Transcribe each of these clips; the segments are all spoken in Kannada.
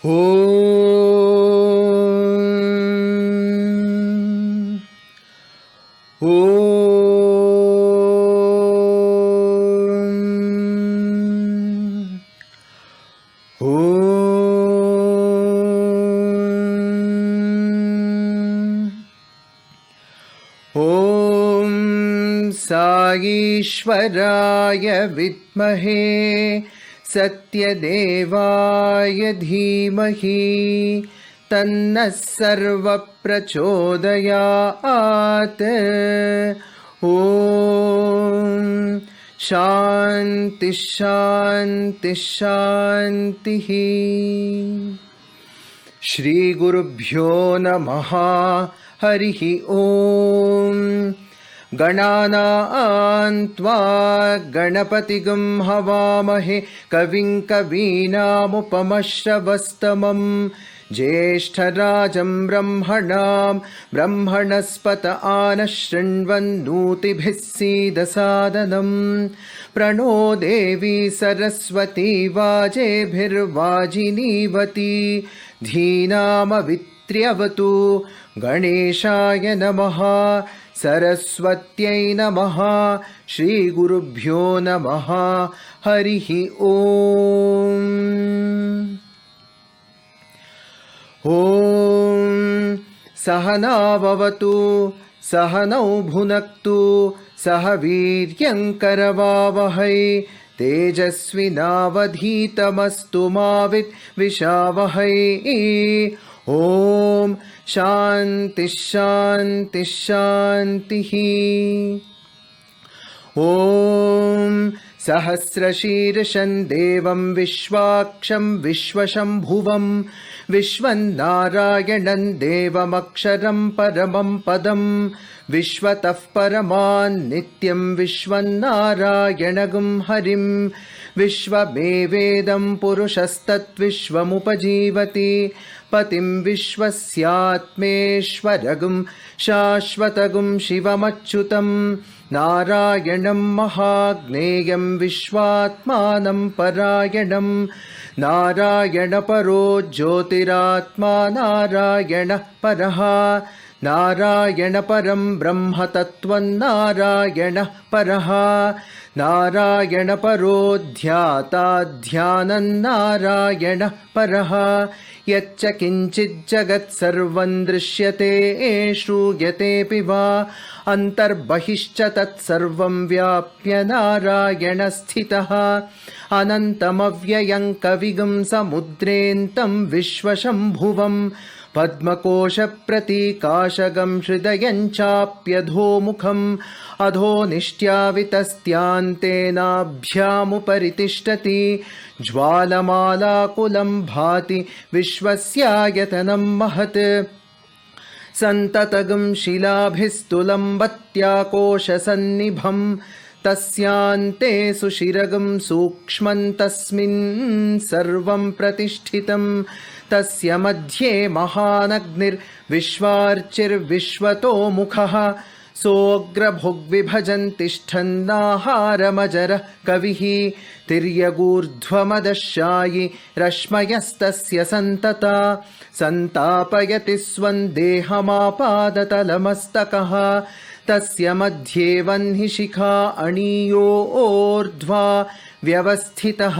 ॐ साईश्वराय विद्महे सत्यदेवाय धीमहि तन्नः सर्वप्रचोदयात्। ॐ शान्ति शान्ति शान्तिः। श्रीगुरुभ्यो नमः। हरिः ॐ। गणानां त्वा गणपतिगं हवामहे कविं कवीनामुपमश्रवस्तमं ज्येष्ठराजं ब्रह्मणां ब्रह्मणस्पत आनः शृण्वन्नोतिभिः सीदसादनम्। प्रणो देवी सरस्वती वाजेभिर्वाजिनीवती धीनामवित्र्यवतु। गणेशाय नमः। सरस्वत्यै नमः। श्रीगुरुभ्यो नमः। हरिः ॐ। ॐ सहना भवतु सहनौ भुनक्तु सह वीर्यङ्करवावहै तेजस्विनावधीतमस्तु मा विद्विषावहै। ॐ शान्ति शान्ति शान्तिः। ॐ सहस्रशीर्षं देवं विश्वाक्षं विश्वशम्भुवं विश्वन्नारायणं देवमक्षरं परमं पदं विश्वतः परमान्नित्यं विश्वन्नारायणगं हरिं विश्वमेवेदं पुरुषस्तद्विश्वमुपजीवति पतिं विश्वस्यात्मेश्वरगं शाश्वतगं शिवमच्युतं नारायणं महाज्ञेयं विश्वात्मानं परायणं नारायणपरो ज्योतिरात्मा नारायणः परः नारायणपरं ब्रह्म तत्त्वं नारायणः परः नारायणपरो ध्याता ध्यानं नारायणः परः यच्च किञ्चिज्जगत् सर्वं दृश्यते श्रूयतेऽपि वा अन्तर्बहिश्च तत्सर्वं व्याप्य नारायणस्थितः अनन्तमव्ययं कविगुं समुद्रेऽन्तं विश्वशम्भुवं पद्मकोशप्रतीकाशगं हृदयं चाप्यधोमुखम् अधोनिष्ट्यावितस्त्यान्तेनाभ्यामुपरि तिष्ठति ज्वालमालाकुलं भाति विश्वस्यायतनं महत् सन्ततगं शिलाभिस्तुलं बत्याकोशसन्निभं तस्यान्ते सुशिरगं सूक्ष्मं तस्मिन् सर्वं प्रतिष्ठितं तस्य मध्ये महानग्निर्विश्वार्चिर्विश्वतो मुखः सोऽग्रभुग्विभजन् तिष्ठन्नाहारमजरः कविः तिर्यगूर्ध्वमदशायि रश्मयस्तस्य सन्तता सन्तापयति स्वं देहमापादतलमस्तकः तस्य मध्ये वह्निशिखा अणीयो ऊर्ध्वा व्यवस्थितः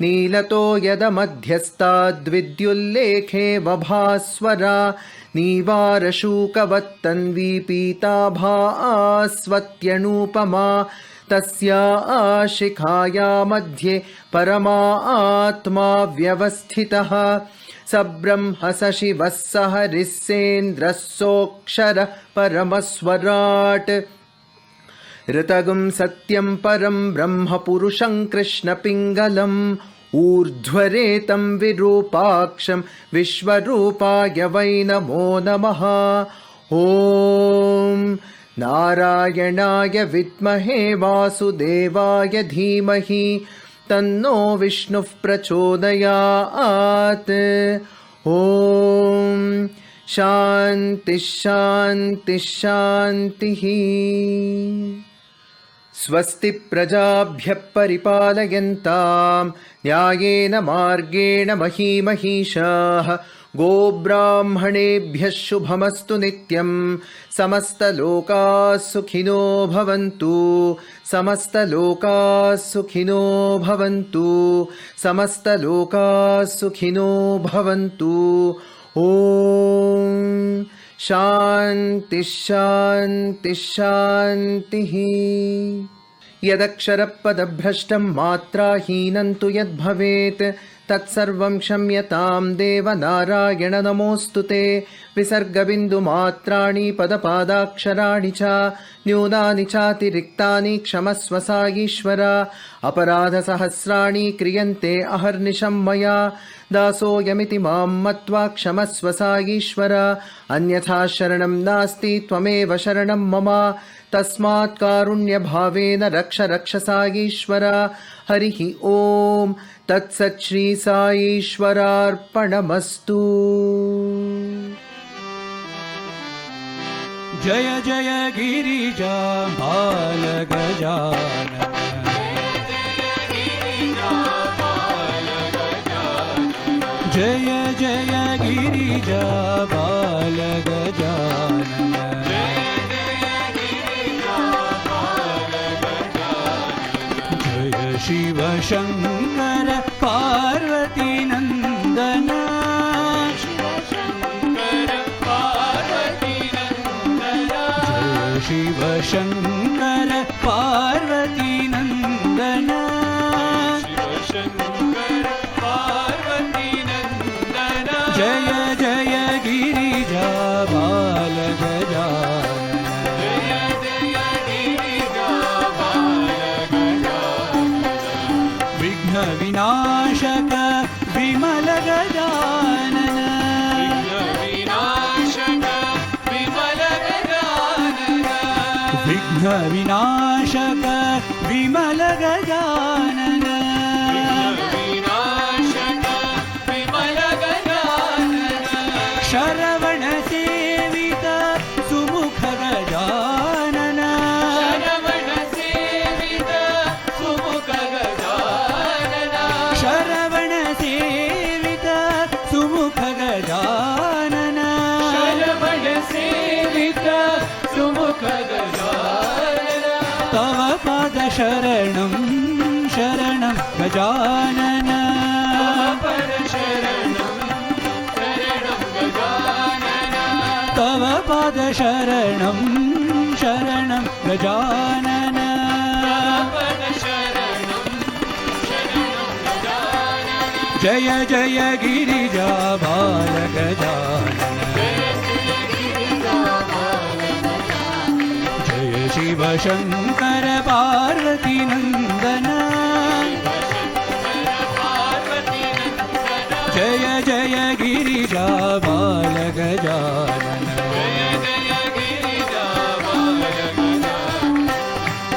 नीलतो यदमध्यस्ताद्विद्युल्लेखे बभास्वरा नीवारशूकवत्तन्वी पीताभा स्वत्यणूपमा तस्या शिखाया मध्ये परमा आत्मा व्यवस्थितः सब्रह्म स शिवः स हरिः सेन्द्रः सोऽक्षरः परमस्वराट् ऋतगं सत्यं परं ब्रह्म पुरुषं कृष्णपिङ्गलम् ऊर्ध्वरेतं विरूपाक्षं विश्वरूपाय वै नमो नमः। ॐ नारायणाय विद्महे वासुदेवाय धीमहि तन्नो विष्णुः प्रचोदयात्। ॐ शान्ति शान्ति शान्तिः। स्वस्ति प्रजाभ्यः परिपालयन्तां न्यायेन मार्गेण महीमहीषाः गोब्राह्मणेभ्यः शुभमस्तु नित्यं समस्तलोकाः सुखिनो भवन्तु समस्तलोकाः सुखिनो भवन्तु समस्तलोकाः सुखिनो भवन्तु। ॐ शान्तिः शान्तिः शान्तिः। यदक्षरपदभ्रष्टं मात्राहीनं तु यद्भवेत् तत्सर्वं क्षम्यतां देव नारायण नमोऽस्तु ते। विसर्गबिन्दुमात्राणि पदपादाक्षराणि च न्यूनानि चातिरिक्तानि क्षमस्व साईश्वर। अपराधसहस्राणि क्रियन्ते अहर्निशं मया दासोऽयमिति मां मत्वा क्षमस्व साईश्वर। अन्यथा शरणं नास्ति त्वमेव शरणं मम तस्मात् कारुण्यभावेन रक्ष रक्ष साईश्वर। हरिः ॐ तत्सत् श्री साईश्वरार्पणमस्तु। जय जय गिरिजा बालगजानन जय जय गिरिजा बालगजानन जय शिव शंकर पार्वती नंदन शिव शंकर पार्वती नंदन जय जय गिरिजा बालगजानन विघ्न विनाशक विमल गजानन विघ्न विनाशक विमल गजानन शरवण सेवित सुमुख गजानन शरवण सेवित सुमुख गजानन तव पाद शरणं शरणं गजानन तव पाद शरणं शरणं गजानन जय जय गिरिजा बालगजानन जय शिव शंकर पार्वती नंदन जय जय गिरिजा बालगजानन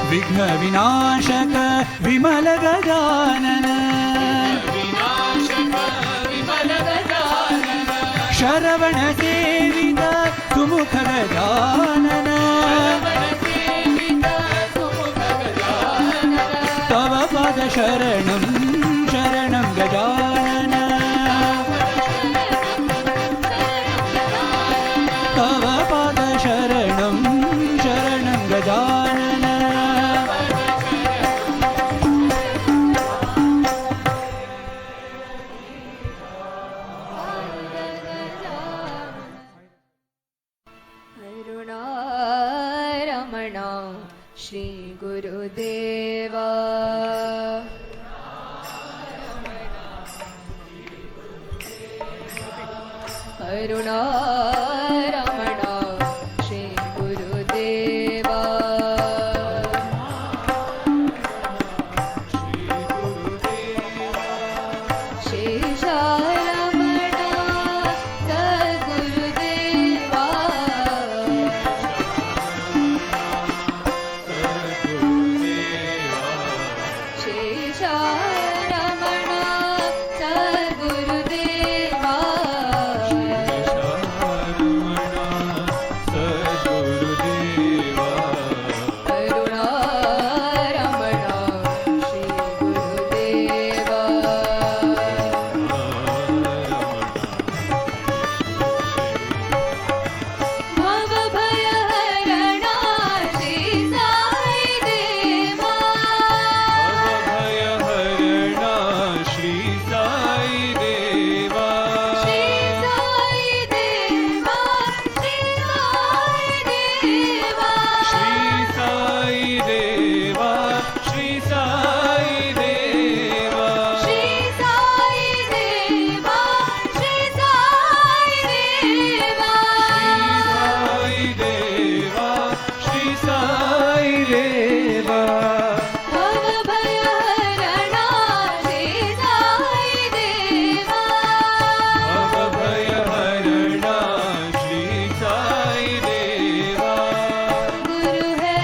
विघ्न विनाशक विमल गजानन शरवण सेवित सुमुख गजानन तव पाद शरणं शरणं गजानन तव पाद शरणं शरणं गजानन करुणारमण श्री गुरुदेवा करुणारमण श्री गुरुदेवा शेषारमण सद्गुरुदेवा शेषारमण सद्गुरुदेवा साई देवा श्री साई देवा श्री साई देवा श्री साई देवा श्री साई देवा श्री साई देवा श्री साई देवा साई देवा श्री साई देवा भव भय हरणा श्री साई देवा भव भय हरणा श्री साई देवा गुरु है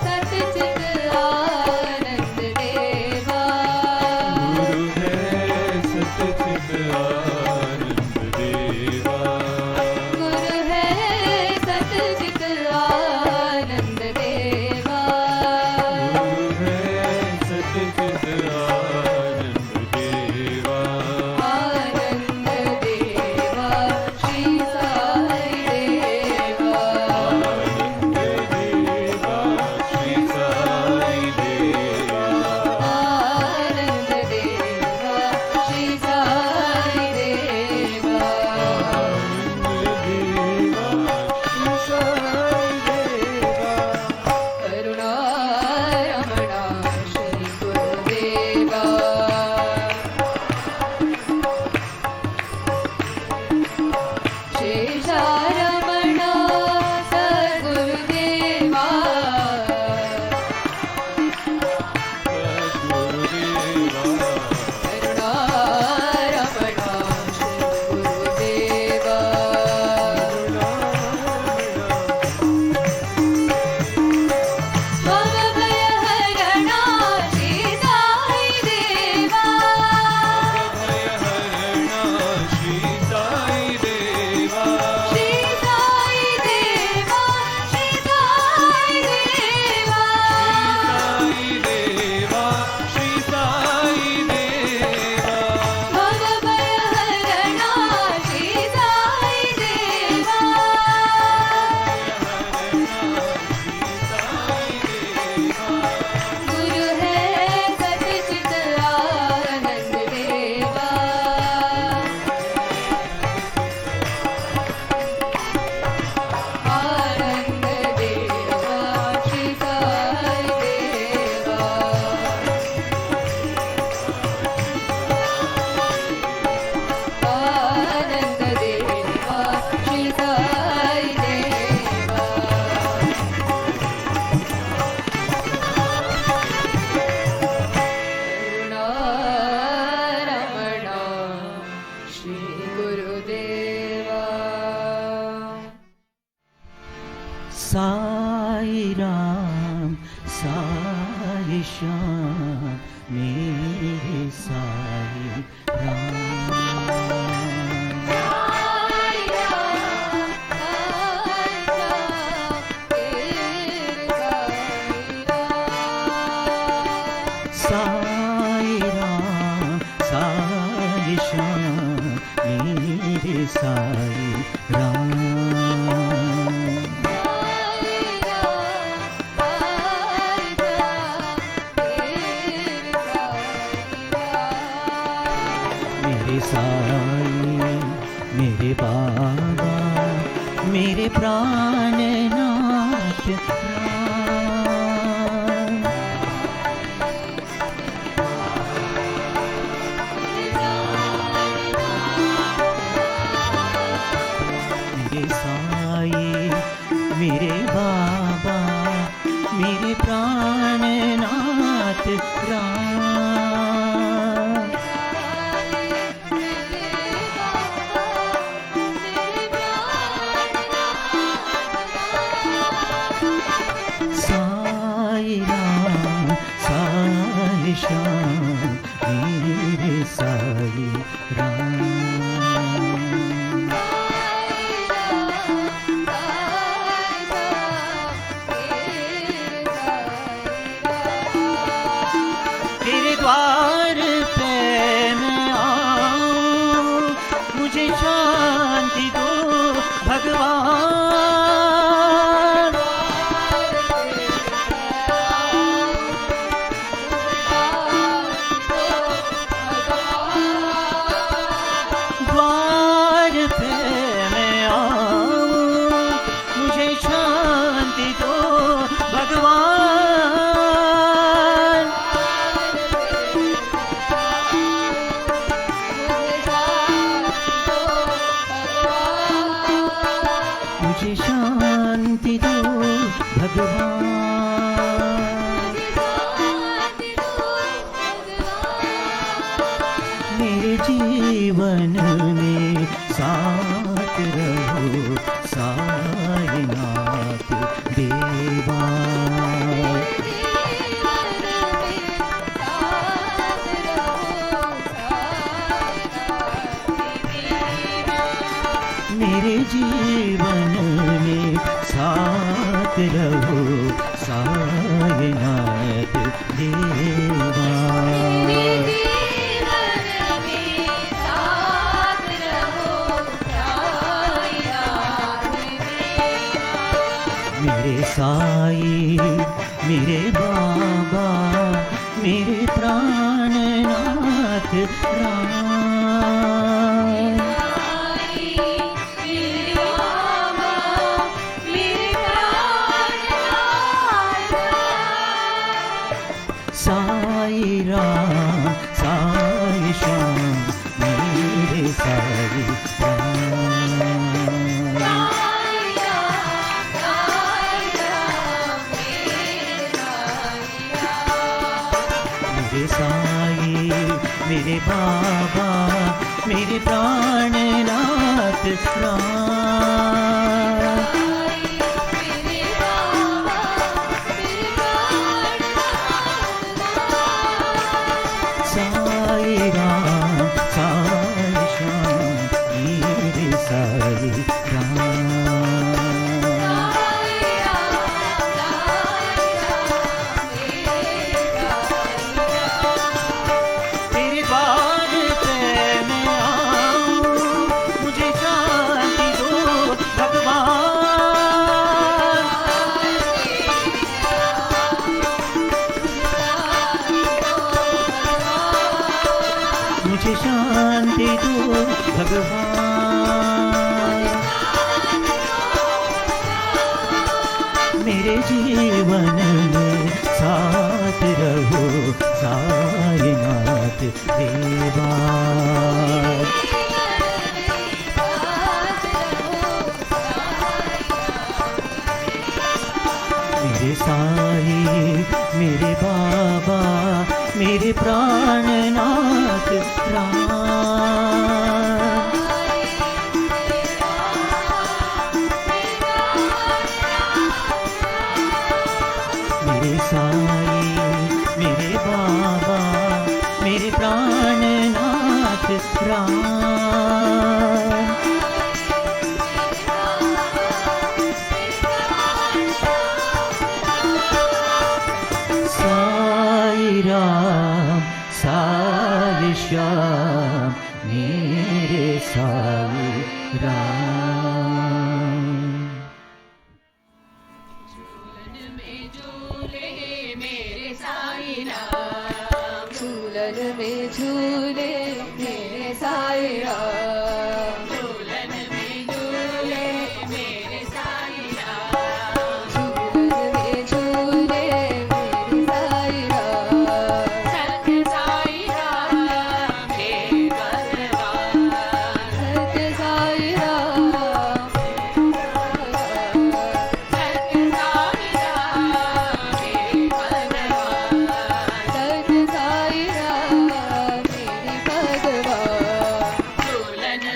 सतचित आनंद देवा गुरु है सतचित आनंद देवा गुरु है सतचित आनंद देवा गुरु है सतचित आनंद देवा आनंद देवा श्री साई देवा आनंद देवा श्री साई देवा आनंद देवा श्री साई देवा करुणा रमणा श्री गुरुदेवा शेषारमणा सद्गुरुदेवा करुणा रमणा श्री गुरुदेवा भव भय हरणा श्री साई देवा श्री साई देवा श्री साई देवा श्री साई देवा साई देवा श्री साई देवा भव भय हरणा श्री साई देवा गुरु है सतचित आनंद देवा आनंद देवा श्री साई देवा आनंद देवा श्री साई देवा करुणा रमणा श्री गुरुदेवा साई राम साई श्याम मेरे साई राम साई राम साई राम तेरे साई राम साई राम साई श्याम मेरे साई राम मेरे साई मेरे बाबा मेरे प्राणनाथ राम मेरे साई मेरे बाबा मेरे प्राणनाथ राम साई राम साई श्याम मेरे साई राम तेरे द्वार पे मैं आऊं मुझे शांति दो भगवान मुझे शांति दो भगवान, मेरे जीवन में साथ रहो साईनाथ देवा। मेरे जीवन में साथ रहो साईनाथ देवा। मेरे साई मेरे बाबा मेरे प्राणनाथ राम। साई राम साई श्याम मेरे साई राम। मेरे साई मेरे बाबा मेरे प्राणनाथ राम। साई राम साई श्याम मेरे साई राम। तेरे द्वार पे मैं आऊं, मुझे शांति दो भगवान। मुझे शांति दो भगवान, मेरे जीवन में साथ रहो साईनाथ देवा। मेरे साई मेरे बाबा मेरे प्राणनाथ राम। मेरे साई मेरे बाबा मेरे प्राणनाथ राम। साई राम साई श्याम मेरे साई राम। झूलन में झूले मेरे साई राम, झूलन में झूले मेरे साई राम, झूलन में झूले मेरे साई राम, झूलन में झूले मेरे साई राम। सत्य साई राम हे भगवान, सत्य साई राम सत्य साई राम हे भगवान, सत्य साई राम मेरे भगवान। झूलन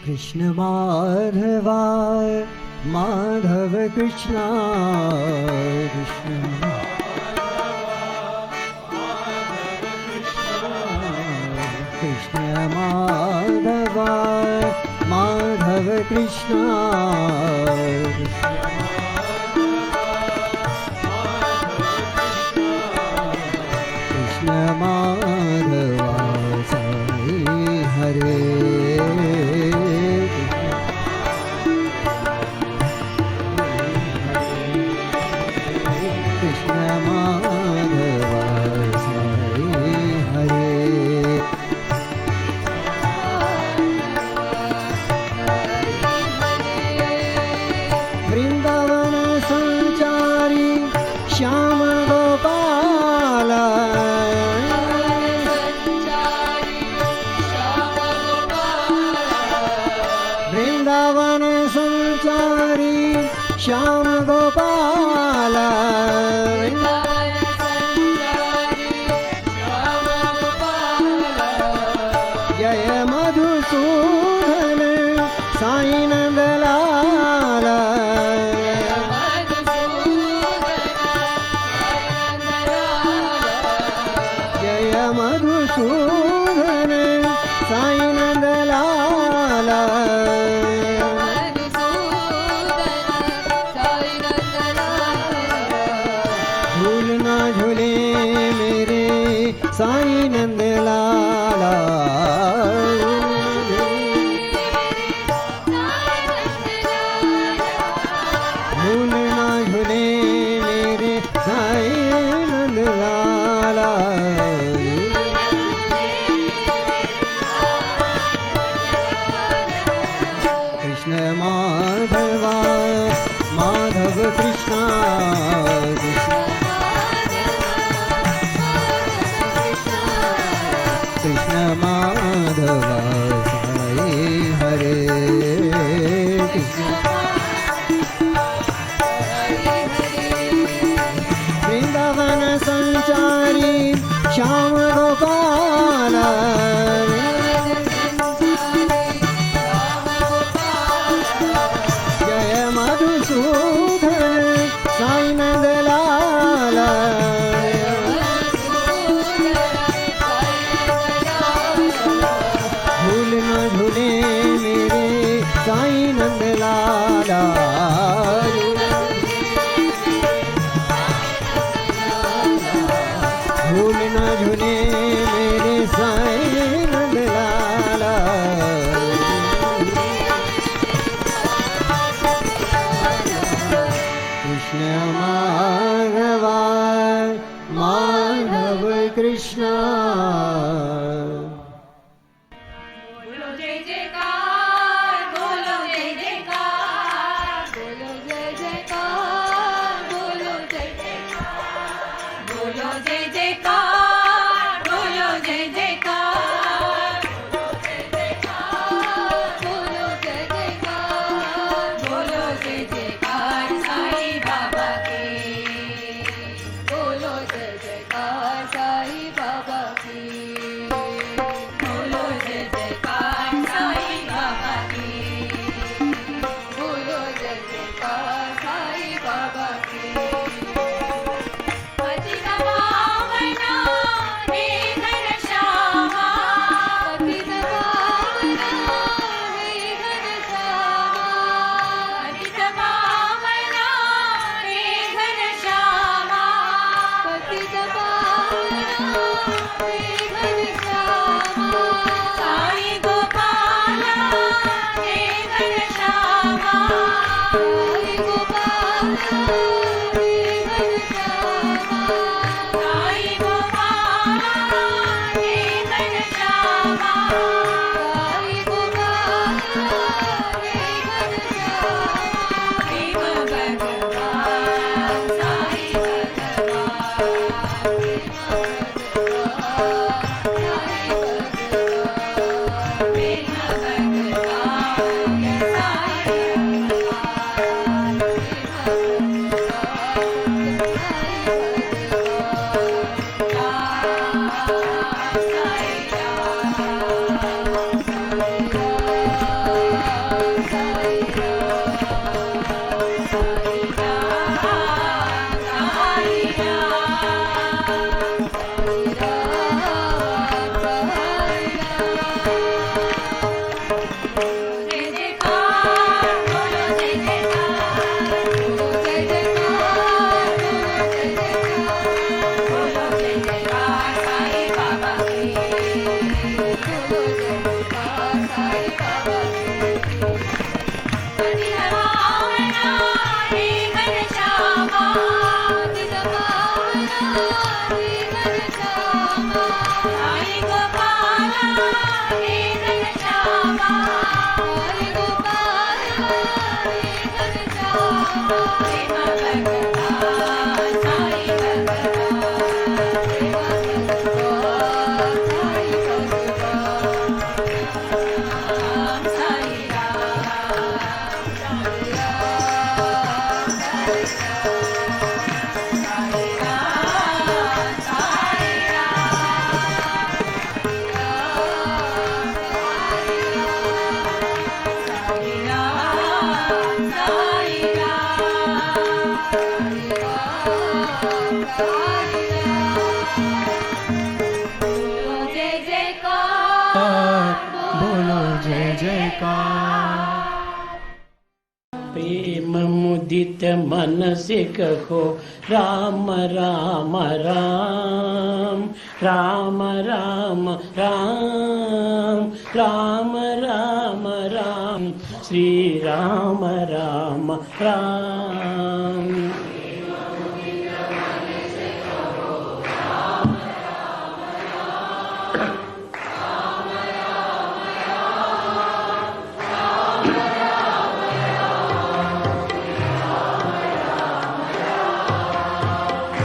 कृष्ण माधवा माधव कृष्ण कृष्ण कृष्ण माधवा माधव कृष्ण कृष्ण माधवा साई हरे कृष्ण माधवा साई हरे वृंदावन संचारी श्याम गोपाल वृंदावन संचारी श्याम गोपाल जय मधुसूदन साई नंदलाल जय मधुसूदन साई नंदलाल झूल ना झूले मेरे साई नंदलाला झूल ना झूले मेरे साई नंदलाला कृष्ण माधवा माधव कृष्ण कृष्ण माधवा साई हरे कृष्ण वृंदावन संचारी श्याम गोपाल जय मधुसूदन साई नंदलाल झूल न झूले मेरे साई नंदलाला झूल न झूले मेरे साई नंदलाला कृष्ण माधवा माधव कृष्ण बोलो जय जयकार बोलो जय जयकार बोलो जय जयकार बोलो जय जयकार बोलो जय जयकार बोलो जय जयकार बोलो जय जयकार बोलो जय जयकार साईं बाबा के बोलो जय जयकार साईं बाबा की बोलो जय जयकार साईं जयकार। प्रेम मुदित मन से कहो राम राम राम, राम राम राम, राम राम राम, श्री राम राम राम।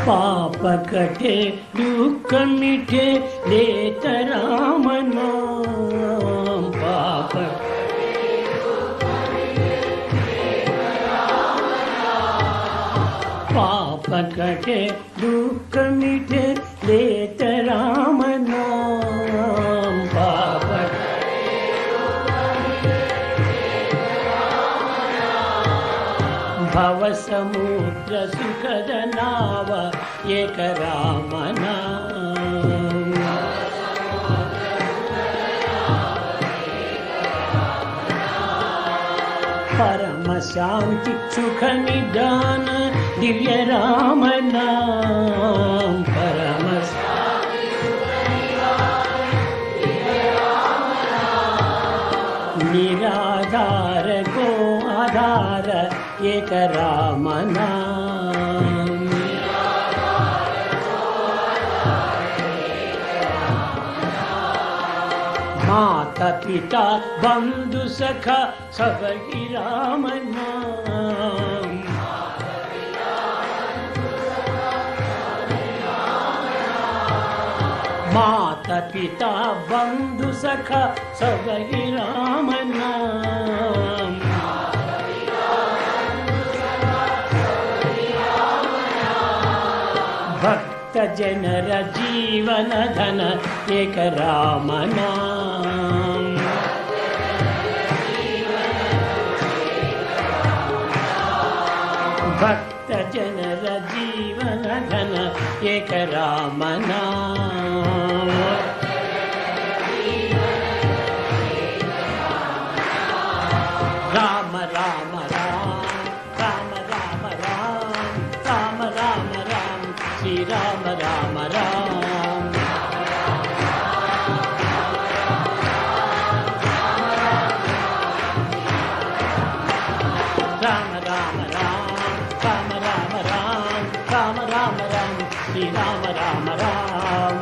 पाप कटे दुख मिटे लेत राम नाम, पाप कटे दुख मिटे लेत राम नाम, पाप भव समुद्र सुखद नाव एक राम नाम, परम शांति सुख निदान दिव्य राम नाम, परम निराधार को आधार एक राम नाम, माता पिता बंधु सखा सब ही राम नाम, माता पिता बंधु सखा सब ही राम नाम, भक्त जनर जीवन धन एक राम नाम, भक्त जनर जीवन धन एक राम नाम, राम राम राम, राम राम राम, राम राम राम, श्री राम राम राम, राम राम राम, राम राम राम, राम राम राम, श्री राम राम राम,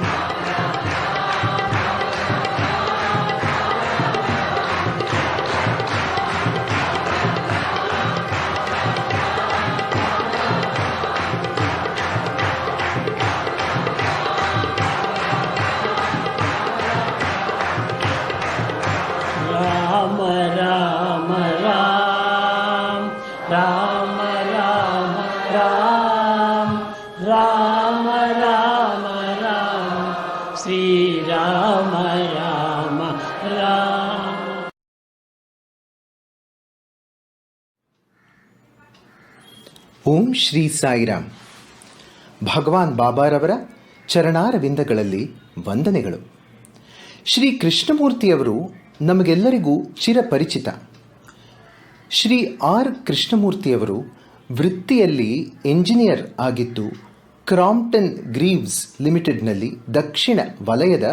राम राम राम, राम राम राम, राम राम राम, श्री राम राम राम। ಓಂ ಶ್ರೀ ಸಾಯಿರಾಮ್. ಭಗವಾನ್ ಬಾಬಾರವರ ಚರಣಾರವಿಂದಗಳಲ್ಲಿ ವಂದನೆಗಳು. ಶ್ರೀ ಕೃಷ್ಣಮೂರ್ತಿಯವರು ನಮಗೆಲ್ಲರಿಗೂ ಚಿರಪರಿಚಿತ. ಶ್ರೀ ಆರ್ ಕೃಷ್ಣಮೂರ್ತಿಯವರು ವೃತ್ತಿಯಲ್ಲಿ ಎಂಜಿನಿಯರ್ ಆಗಿದ್ದು ಕ್ರಾಂಪ್ಟನ್ ಗ್ರೀವ್ಸ್ ಲಿಮಿಟೆಡ್ನಲ್ಲಿ ದಕ್ಷಿಣ ವಲಯದ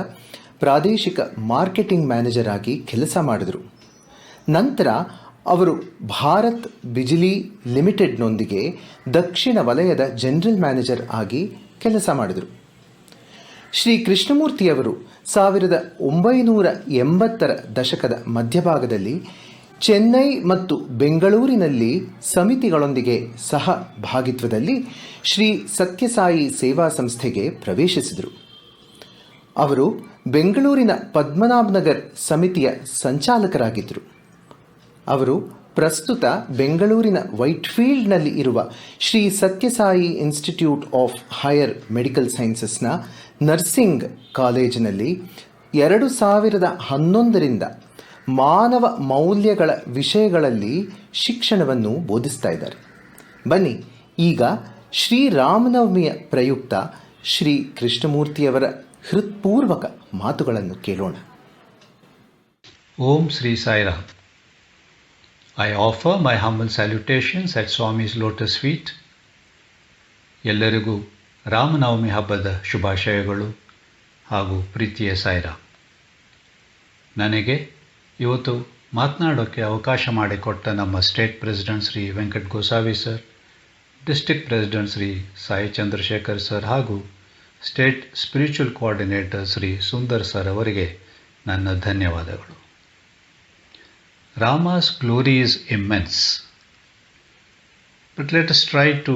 ಪ್ರಾದೇಶಿಕ ಮಾರ್ಕೆಟಿಂಗ್ ಮ್ಯಾನೇಜರ್ ಆಗಿ ಕೆಲಸ ಮಾಡಿದರು. ನಂತರ ಅವರು ಭಾರತ್ ಬಿಜಿಲಿ ಲಿಮಿಟೆಡ್ನೊಂದಿಗೆ ದಕ್ಷಿಣ ವಲಯದ ಜನರಲ್ ಮ್ಯಾನೇಜರ್ ಆಗಿ ಕೆಲಸ ಮಾಡಿದರು. ಶ್ರೀ ಕೃಷ್ಣಮೂರ್ತಿಯವರು 1980ರ ದಶಕದ ಮಧ್ಯಭಾಗದಲ್ಲಿ ಚೆನ್ನೈ ಮತ್ತು ಬೆಂಗಳೂರಿನಲ್ಲಿ ಸಮಿತಿಗಳೊಂದಿಗೆ ಸಹ ಭಾಗಿತ್ವದಲ್ಲಿ ಶ್ರೀ ಸತ್ಯಸಾಯಿ ಸೇವಾ ಸಂಸ್ಥೆಗೆ ಪ್ರವೇಶಿಸಿದರು. ಅವರು ಬೆಂಗಳೂರಿನ ಪದ್ಮನಾಭನಗರ್ ಸಮಿತಿಯ ಸಂಚಾಲಕರಾಗಿದ್ದರು. ಅವರು ಪ್ರಸ್ತುತ ಬೆಂಗಳೂರಿನ ವೈಟ್ಫೀಲ್ಡ್ನಲ್ಲಿ ಇರುವ Shri Sathya Sai institute of higher medical ಸೈನ್ಸಸ್ನ ನರ್ಸಿಂಗ್ ಕಾಲೇಜಿನಲ್ಲಿ 2011ರಿಂದ ಮಾನವ ಮೌಲ್ಯಗಳ ವಿಷಯಗಳಲ್ಲಿ ಶಿಕ್ಷಣವನ್ನು ಬೋಧಿಸ್ತಾ ಇದ್ದಾರೆ. ಬನ್ನಿ ಈಗ ಶ್ರೀರಾಮನವಮಿಯ ಪ್ರಯುಕ್ತ ಶ್ರೀ ಕೃಷ್ಣಮೂರ್ತಿಯವರ ಹೃತ್ಪೂರ್ವಕ ಮಾತುಗಳನ್ನು ಕೇಳೋಣ. Om Sri Sai Ram. I offer my humble salutations at Swami's lotus feet. ಎಲ್ಲರಿಗೂ ರಾಮನವಮಿ ಹಬ್ಬದ ಶುಭಾಶಯಗಳು ಹಾಗೂ ಪ್ರೀತಿಯ ಸಾಯಿರಾಮ್. ನನಗೆ ಇವತ್ತು ಮಾತನಾಡೋಕ್ಕೆ ಅವಕಾಶ ಮಾಡಿಕೊಟ್ಟ ನಮ್ಮ state president Shri Venkat Gosavi sir, district president Shri Sai Chandrashekar sir ಹಾಗೂ state spiritual coordinator Shri Sundar sir ಅವರಿಗೆ ನನ್ನ ಧನ್ಯವಾದಗಳು. Rama's glory is immense, but let us try to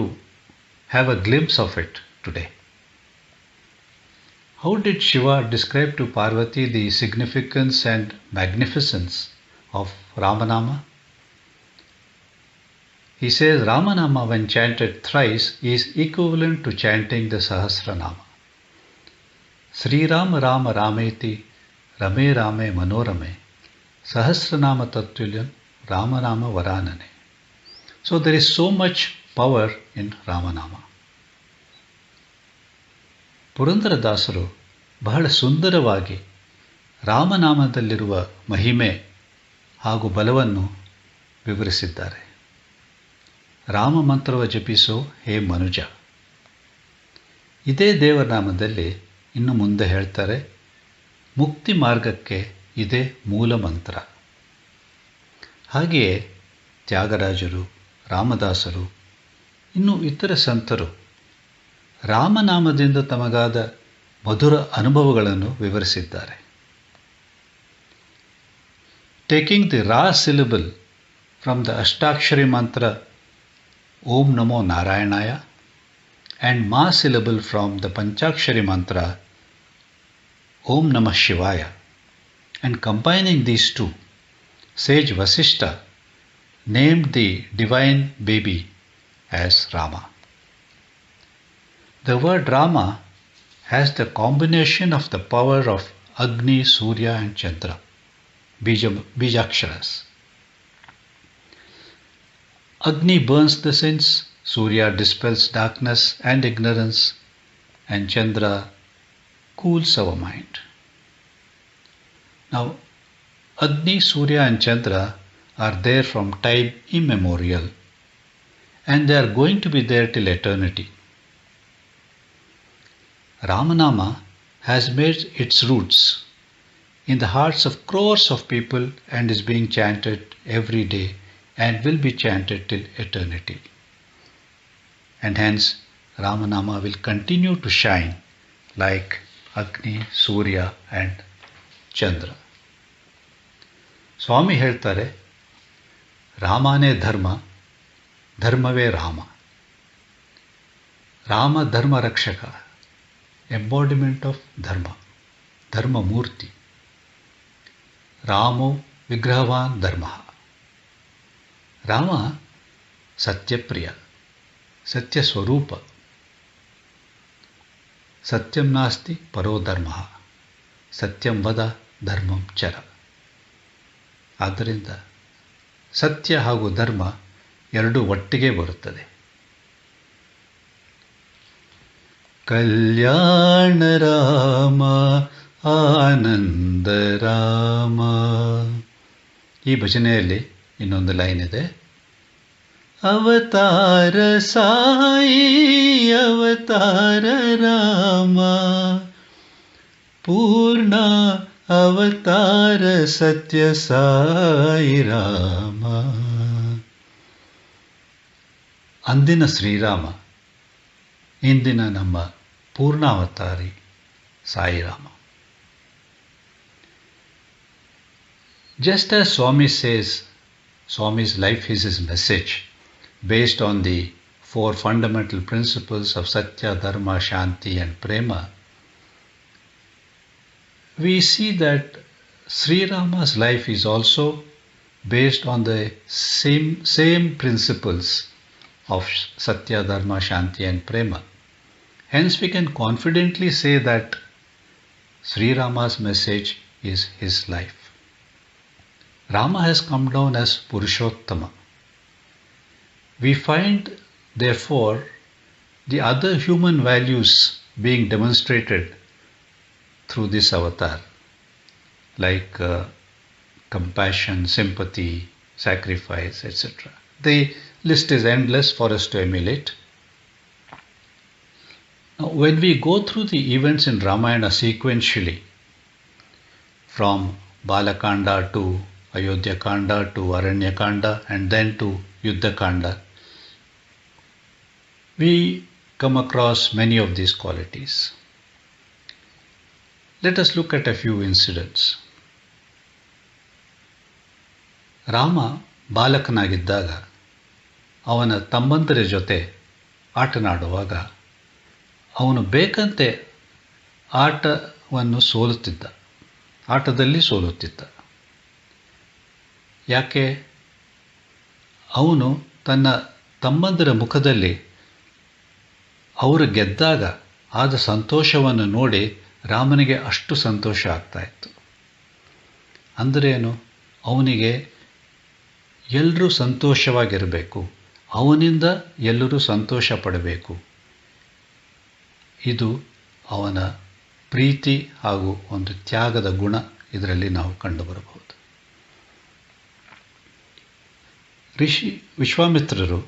have a glimpse of it today. How did Shiva describe to Parvati the significance and magnificence of Ramanama? He says Ramanama, when chanted thrice, is equivalent to chanting the Sahasranama. Sri Rama Rama Rameti Rame Rame Manorame Sahasranama Tattulyan Ramanama Varanane. So there is so much power in Ramanama. ಪುರಂದರದಾಸರು ಬಹಳ ಸುಂದರವಾಗಿ ರಾಮನಾಮದಲ್ಲಿರುವ ಮಹಿಮೆ ಹಾಗೂ ಬಲವನ್ನು ವಿವರಿಸಿದ್ದಾರೆ. ರಾಮ ಮಂತ್ರವ ಜಪಿಸೋ ಹೇ ಮನುಜ. ಇದೇ ದೇವರ ನಾಮದಲ್ಲಿ ಇನ್ನು ಮುಂದೆ ಹೇಳ್ತಾರೆ, ಮುಕ್ತಿ ಮಾರ್ಗಕ್ಕೆ ಇದೇ ಮೂಲ ಮಂತ್ರ. ಹಾಗೆಯೇ ತ್ಯಾಗರಾಜರು, ರಾಮದಾಸರು, ಇನ್ನು ಇತರ ಸಂತರು ರಾಮನಾಮದಿಂದ ತಮಗಾದ ಮಧುರ ಅನುಭವಗಳನ್ನು ವಿವರಿಸಿದ್ದಾರೆ. ಟೇಕಿಂಗ್ ದಿ ರಾ syllable from the Ashtakshari mantra ಓಂ ನಮೋ ನಾರಾಯಣಾಯ ಆ್ಯಂಡ್ ಮಾ ಸಿಲಬಲ್ ಫ್ರಮ್ ದ ಪಂಚಾಕ್ಷರಿ ಮಂತ್ರ ಓಂ ನಮಃ ಶಿವಾಯ, and combining these two, sage Vasishta named the divine baby as Rama. The word Rama has the combination of the power of Agni, Surya and Chandra, Bijaksharas. Agni burns the sins, Surya dispels darkness and ignorance, and Chandra cools our mind. Now, Agni, Surya and Chandra are there from time immemorial, and they are going to be there till eternity. Ramanama has made its roots in the hearts of crores of people and is being chanted every day and will be chanted till eternity. And hence, Ramanama will continue to shine like Agni, Surya and ಚಂದ್ರ. ಸ್ವಾಮಿ ಹೇಳ್ತಾರೆ, ರಾಮನೇ ಧರ್ಮ, ಧರ್ಮವೇ ರಾಮ. ರಾಮ ಧರ್ಮ ರಕ್ಷಕ, ಎಂಬಾಡಿಮೆಂಟ್ ಆಫ್ ಧರ್ಮ, ಧರ್ಮಮೂರ್ತಿ. ರಾಮೋ ವಿಗ್ರಹವಾನ್ ಧರ್ಮ. ರಾಮ ಸತ್ಯಪ್ರಿಯ, ಸತ್ಯಸ್ವರೂಪ. ಸತ್ಯಂ ನಾಸ್ತಿ ಪರೋ ಧರ್ಮ, ಸತ್ಯಂ ವದ ಧರ್ಮಂ ಚರ. ಆದ್ದರಿಂದ ಸತ್ಯ ಹಾಗೂ ಧರ್ಮ ಎರಡೂ ಒಟ್ಟಿಗೆ ಬರುತ್ತದೆ. ಕಲ್ಯಾಣ ರಾಮ ಆನಂದ ರಾಮ. ಈ ಭಜನೆಯಲ್ಲಿ ಇನ್ನೊಂದು ಲೈನ್ ಇದೆ, ಅವತಾರ ಸಾಯಿ ಅವತಾರ ರಾಮ, ಪೂರ್ಣ ಅವತಾರ ಸತ್ಯ ಸಾಯಿ ರಾಮ. ಅಂದಿನ ಶ್ರೀರಾಮ, ಇಂದಿನ ನಮ್ಮ ಪೂರ್ಣಾವತಾರಿ Sairam. Just as Swami says, Swami's life is his message based on the four fundamental principles of Satya, Dharma, Shanti and Prema. We see that Sri Rama's life is also based on the same principles of Satya, Dharma, Shanti and Prema. Hence we can confidently say that Sri Rama's message is his life. Rama has come down as Purushottama. We find, therefore, the other human values being demonstrated through this avatar, like compassion, sympathy, sacrifice, etc. The list is endless for us to emulate. Now, when we go through the events in Ramayana sequentially, from Balakanda to Ayodhya Kanda to Aranya Kanda and then to Yuddha Kanda, we come across many of these qualities. Let us look at a few incidents. Rama ಬಾಲಕನಾಗಿದ್ದಾಗ ಅವನ ತಮ್ಮಂದಿರ ಜೊತೆ ಆಟನಾಡುವಾಗ ಅವನು ಬೇಕಂತೆ ಆಟದಲ್ಲಿ ಸೋಲುತ್ತಿದ್ದ. ಯಾಕೆ? ಅವನು ತನ್ನ ತಮ್ಮಂದಿರ ಮುಖದಲ್ಲಿ ಅವರು ಗೆದ್ದಾಗ ಆದ ಸಂತೋಷವನ್ನು ನೋಡಿ ರಾಮನಿಗೆ ಅಷ್ಟು ಸಂತೋಷ ಆಗ್ತಾ ಇತ್ತು. ಅಂದರೇನು? ಅವನಿಗೆ ಎಲ್ಲರೂ ಸಂತೋಷವಾಗಿರಬೇಕು, ಅವನಿಂದ ಎಲ್ಲರೂ ಸಂತೋಷ ಪಡಬೇಕು. ಇದು ಅವನ ಪ್ರೀತಿ ಹಾಗೂ ಒಂದು ತ್ಯಾಗದ ಗುಣ ಇದರಲ್ಲಿ ನಾವು ಕಂಡುಬರಬಹುದು. ಋಷಿ ವಿಶ್ವಾಮಿತ್ರರು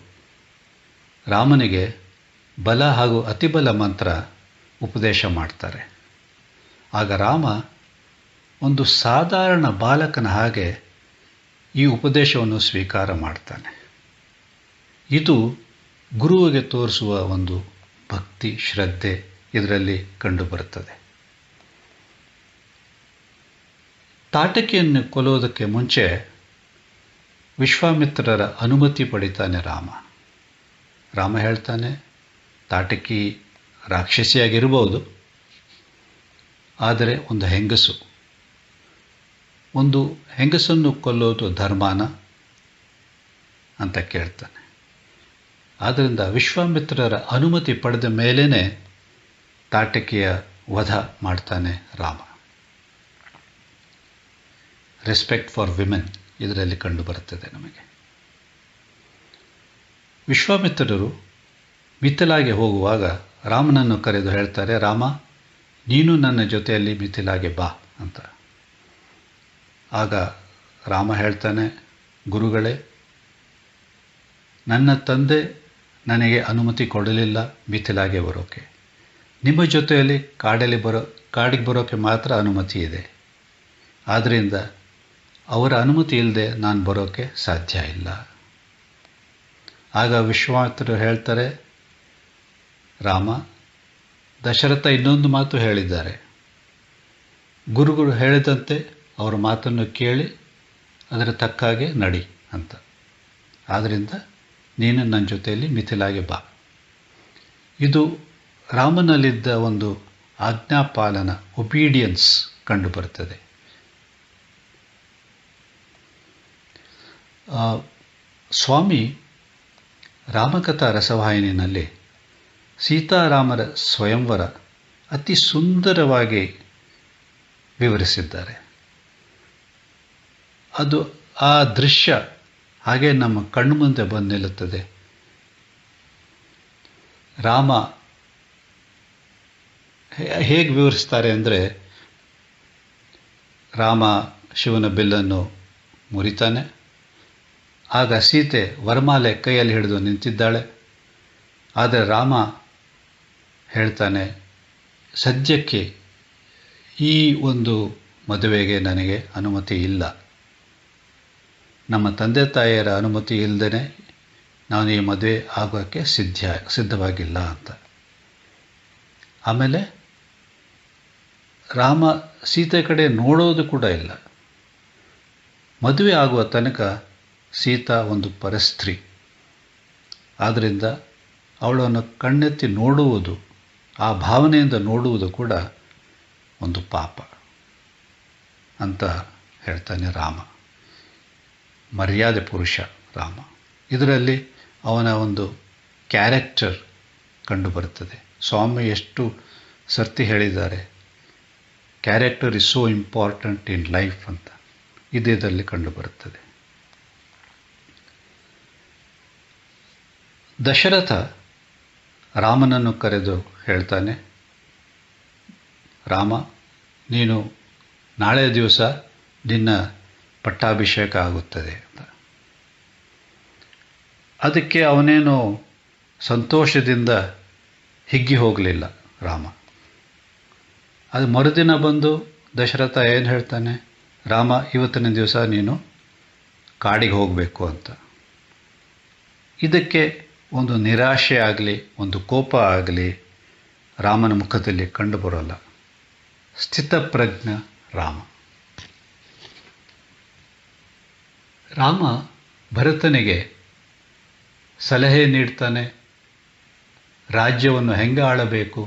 ರಾಮನಿಗೆ ಬಲ ಹಾಗೂ ಅತಿಬಲ ಮಂತ್ರ ಉಪದೇಶ ಮಾಡ್ತಾರೆ. ಆಗ ರಾಮ ಒಂದು ಸಾಧಾರಣ ಬಾಲಕನ ಹಾಗೆ ಈ ಉಪದೇಶವನ್ನು ಸ್ವೀಕಾರ ಮಾಡ್ತಾನೆ. ಇದು ಗುರುವಿಗೆ ತೋರಿಸುವ ಒಂದು ಭಕ್ತಿ, ಶ್ರದ್ಧೆ ಇದರಲ್ಲಿ ಕಂಡುಬರುತ್ತದೆ. ತಾಟಕಿಯನ್ನು ಕೊಲ್ಲೋದಕ್ಕೆ ಮುಂಚೆ ವಿಶ್ವಾಮಿತ್ರರ ಅನುಮತಿ ಪಡಿತಾನೆ ರಾಮ ಹೇಳ್ತಾನೆ, ತಾಟಕಿ ರಾಕ್ಷಸಿಯಾಗಿರ್ಬೋದು, ಆದರೆ ಒಂದು ಹೆಂಗಸನ್ನು ಕೊಲ್ಲೋದು ಧರ್ಮನ ಅಂತ ಕೇಳ್ತಾನೆ. ಆದ್ದರಿಂದ ವಿಶ್ವಾಮಿತ್ರರ ಅನುಮತಿ ಪಡೆದ ಮೇಲೇ ತಾಟಕಿಯ ವಧ ಮಾಡ್ತಾನೆ ರಾಮ. ರೆಸ್ಪೆಕ್ಟ್ ಫಾರ್ ವಿಮೆನ್ ಇದರಲ್ಲಿ ಕಂಡುಬರುತ್ತದೆ ನಮಗೆ. ವಿಶ್ವಾಮಿತ್ರರು ಮಿಥಿಲಾಗೆ ಹೋಗುವಾಗ ರಾಮನನ್ನು ಕರೆದು ಹೇಳ್ತಾರೆ, ರಾಮ, ನೀನು ನನ್ನ ಜೊತೆಯಲ್ಲಿ ಮಿಥಿಲಾಗೆ ಬಾ ಅಂತ. ಆಗ ರಾಮ ಹೇಳ್ತಾನೆ, ಗುರುಗಳೇ, ನನ್ನ ತಂದೆ ನನಗೆ ಅನುಮತಿ ಕೊಡಲಿಲ್ಲ ಮಿಥಿಲಾಗೆ ಬರೋಕೆ. ನಿಮ್ಮ ಜೊತೆಯಲ್ಲಿ ಕಾಡಿಗೆ ಬರೋಕ್ಕೆ ಮಾತ್ರ ಅನುಮತಿ ಇದೆ. ಆದ್ದರಿಂದ ಅವರ ಅನುಮತಿ ಇಲ್ಲದೆ ನಾನು ಬರೋಕ್ಕೆ ಸಾಧ್ಯ ಇಲ್ಲ. ಆಗ ವಿಶ್ವಾಮಿತ್ರರು ಹೇಳ್ತಾರೆ, ರಾಮ, ದಶರಥ ಇನ್ನೊಂದು ಮಾತು ಹೇಳಿದ್ದಾರೆ. ಗುರುಗಳು ಹೇಳಿದಂತೆ ಅವರ ಮಾತನ್ನು ಕೇಳಿ ಅದರ ತಕ್ಕಾಗೆ ನಡಿ ಅಂತ. ಆದ್ದರಿಂದ ನೀನು ನನ್ನ ಜೊತೆಯಲ್ಲಿ ಮಿಥಿಲಾಗೆ ಬಾ. ಇದು ರಾಮನಲ್ಲಿದ್ದ ಒಂದು ಆಜ್ಞಾಪಾಲನ, ಒಬೀಡಿಯನ್ಸ್ ಕಂಡುಬರ್ತದೆ. ಸ್ವಾಮಿ ರಾಮಕಥಾ ರಸವಾಹಿನಿಯಲ್ಲಿ ಸೀತಾರಾಮರ ಸ್ವಯಂವರ ಅತಿ ಸುಂದರವಾಗಿ ವಿವರಿಸಿದ್ದಾರೆ. ಅದು ಆ ದೃಶ್ಯ ಹಾಗೆ ನಮ್ಮ ಕಣ್ಣು ಮುಂದೆ ಬಂದು ನಿಲ್ಲುತ್ತದೆ. ರಾಮ ಹೇಗೆ ವಿವರಿಸ್ತಾರೆ ಅಂದರೆ, ರಾಮ ಶಿವನ ಬಿಲ್ಲನ್ನು ಮುರಿತಾನೆ. ಆಗ ಸೀತೆ ವರಮಾಲೆ ಕೈಯಲ್ಲಿ ಹಿಡಿದು ನಿಂತಿದ್ದಾಳೆ. ಆದರೆ ರಾಮ ಹೇಳ್ತಾನೆ, ಸದ್ಯಕ್ಕೆ ಈ ಒಂದು ಮದುವೆಗೆ ನನಗೆ ಅನುಮತಿ ಇಲ್ಲ. ನಮ್ಮ ತಂದೆ ತಾಯಿಯರ ಅನುಮತಿ ಇಲ್ಲದೇ ನಾನು ಈ ಮದುವೆ ಆಗೋಕ್ಕೆ ಸಿದ್ಧವಾಗಿಲ್ಲ ಅಂತ. ಆಮೇಲೆ ರಾಮ ಸೀತೆ ಕಡೆ ನೋಡೋದು ಕೂಡ ಇಲ್ಲ. ಮದುವೆ ಆಗುವ ತನಕ ಸೀತಾ ಒಂದು ಪರಸ್ತ್ರೀ. ಆದ್ದರಿಂದ ಅವಳನ್ನು ಕಣ್ಣೆತ್ತಿ ನೋಡುವುದು, ಆ ಭಾವನೆಯಿಂದ ನೋಡುವುದು ಕೂಡ ಒಂದು ಪಾಪ ಅಂತ ಹೇಳ್ತಾನೆ ರಾಮ. ಮರ್ಯಾದೆ ಪುರುಷ ರಾಮ. ಇದರಲ್ಲಿ ಅವನ ಒಂದು ಕ್ಯಾರೆಕ್ಟರ್ ಕಂಡುಬರುತ್ತದೆ. ಸ್ವಾಮಿ ಎಷ್ಟು ಸರ್ತಿ ಹೇಳಿದ್ದಾರೆ, character is so important in life ಅಂತ. ಇದರಲ್ಲಿ ಕಂಡುಬರುತ್ತದೆ. ದಶರಥ ರಾಮನನ್ನು ಕರೆದು ಹೇಳ್ತಾನೆ, ರಾಮ, ನೀನು ನಾಳೆ ದಿವಸ ನಿನ್ನ ಪಟ್ಟಾಭಿಷೇಕ ಆಗುತ್ತದೆ ಅಂತ. ಅದಕ್ಕೆ ಅವನೇನು ಸಂತೋಷದಿಂದ ಹಿಗ್ಗಿ ಹೋಗಲಿಲ್ಲ ರಾಮ. ಅದು ಮರುದಿನ ಬಂದು ದಶರಥ ಏನು ಹೇಳ್ತಾನೆ, ರಾಮ ಇವತ್ತಿನ ದಿವಸ ನೀನು ಕಾಡಿಗೆ ಹೋಗಬೇಕು ಅಂತ. ಇದಕ್ಕೆ ಒಂದು ನಿರಾಶೆ ಆಗಲಿ ಒಂದು ಕೋಪ ಆಗಲಿ ರಾಮನ ಮುಖದಲ್ಲಿ ಕಂಡುಬರೋಲ್ಲ. ಸ್ಥಿತಪ್ರಜ್ಞ ರಾಮ. ರಾಮ ಭರತನಿಗೆ ಸಲಹೆ ನೀಡ್ತಾನೆ, ರಾಜ್ಯವನ್ನು ಹೆಂಗೆ ಆಳಬೇಕು,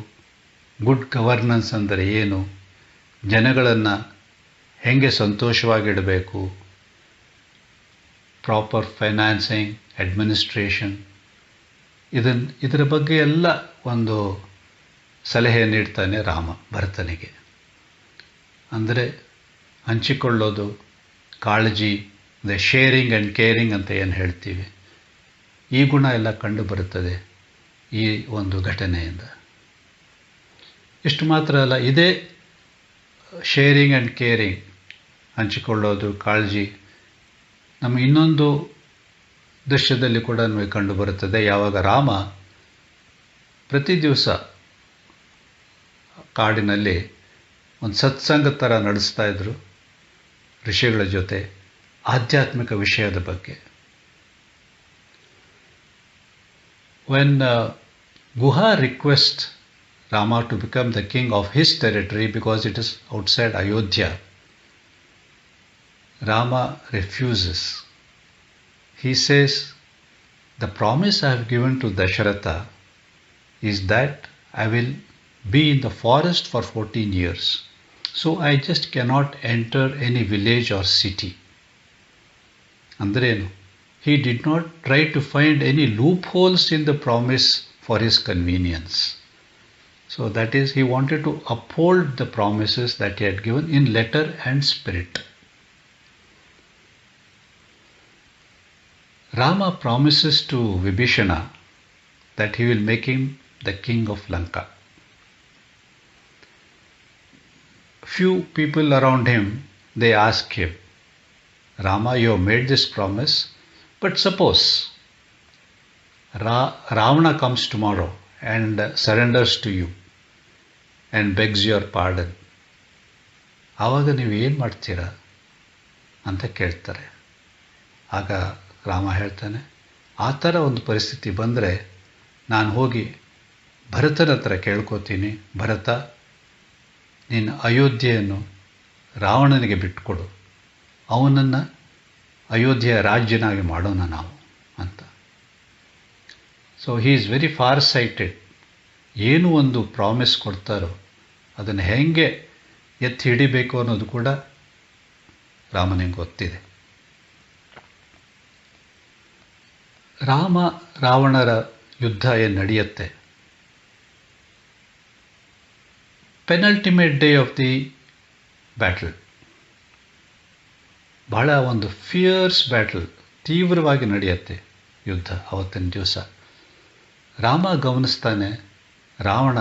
ಗುಡ್ ಗವರ್ನೆನ್ಸ್ ಅಂದರೆ ಏನು, ಜನಗಳನ್ನು ಹೆಂಗೆ ಸಂತೋಷವಾಗಿಡಬೇಕು, ಪ್ರಾಪರ್ ಫೈನಾನ್ಸಿಂಗ್, ಅಡ್ಮಿನಿಸ್ಟ್ರೇಷನ್, ಇದರ ಬಗ್ಗೆ ಎಲ್ಲ ಒಂದು ಸಲಹೆ ನೀಡ್ತಾನೆ ರಾಮ ಭರತನಿಗೆ. ಅಂದರೆ ಹಂಚಿಕೊಳ್ಳೋದು, ಕಾಳಜಿ, ಅಂದರೆ ಶೇರಿಂಗ್ ಆ್ಯಂಡ್ ಕೇರಿಂಗ್ ಅಂತ ಏನು ಹೇಳ್ತೀವಿ, ಈ ಗುಣ ಎಲ್ಲ ಕಂಡು ಬರುತ್ತದೆ ಈ ಒಂದು ಘಟನೆಯಿಂದ. ಇಷ್ಟು ಮಾತ್ರ ಅಲ್ಲ, ಇದೇ ಶೇರಿಂಗ್ ಆ್ಯಂಡ್ ಕೇರಿಂಗ್, ಹಂಚಿಕೊಳ್ಳೋದು, ಕಾಳಜಿ ನಮ್ಮ ಇನ್ನೊಂದು ದೃಶ್ಯದಲ್ಲಿ ಕೂಡ ನಮಗೆ ಕಂಡು ಬರುತ್ತದೆ. ಯಾವಾಗ ರಾಮ ಪ್ರತಿ ದಿವಸ ಕಾಡಿನಲ್ಲಿ ಒಂದು ಸತ್ಸಂಗ ಥರ ನಡೆಸ್ತಾ ಇದ್ದರು ಋಷಿಗಳ ಜೊತೆ ಆಧ್ಯಾತ್ಮಿಕ ವಿಷಯದ ಬಗ್ಗೆ. When Guha request Rama to become the king of his territory because it is outside Ayodhya, Rama refuses. He says, the promise I have given to Dasharatha is that I will be in the forest for 14 years. So I just cannot enter any village or city. Andrenu, he did not try to find any loopholes in the promise for his convenience. So that is, he wanted to uphold the promises that he had given in letter and spirit. Rama promises to Vibhishana that he will make him the king of Lanka. Few people around him, they ask him, Rama, you have made this promise, but suppose Ravana comes tomorrow and surrenders to you and begs your pardon. ಆವಾಗ ನೀವು ಏನು ಮಾಡ್ತೀರಾ ಅಂತ ಕೇಳ್ತಾರೆ. ಆಗ ರಾಮ ಹೇಳ್ತಾನೆ, ಆ ಥರ ಒಂದು ಪರಿಸ್ಥಿತಿ ಬಂದರೆ ನಾನು ಹೋಗಿ ಭರತನ ಹತ್ರ ಕೇಳ್ಕೋತೀನಿ, ಭರತ ನೀನು ಅಯೋಧ್ಯೆಯನ್ನು ರಾವಣನಿಗೆ ಬಿಟ್ಟುಕೊಡು, ಅವನನ್ನು ಅಯೋಧ್ಯೆಯ ರಾಜ್ಯನಾಗಿ ಮಾಡೋಣ ನಾವು ಅಂತ. So he is very far sighted. ಏನು ಒಂದು ಪ್ರಾಮಿಸ್ ಕೊಡ್ತಾರೋ ಅದನ್ನು ಹೇಗೆ ಎತ್ತಿ ಹಿಡಿಬೇಕು ಅನ್ನೋದು ಕೂಡ ರಾಮನಿಗೆ ಗೊತ್ತಿದೆ. ರಾಮ ರಾವಣರ ಯುದ್ಧ ಏನು ನಡೆಯುತ್ತೆ, penultimate day of the battle, ಬಹಳ ಒಂದು ಫಿಯರ್ಸ್ ಬ್ಯಾಟಲ್, ತೀವ್ರವಾಗಿ ನಡೆಯುತ್ತೆ ಯುದ್ಧ ಅವತ್ತಿನ ದಿವಸ. ರಾಮ ಗಮನಿಸ್ತಾನೆ, ರಾವಣ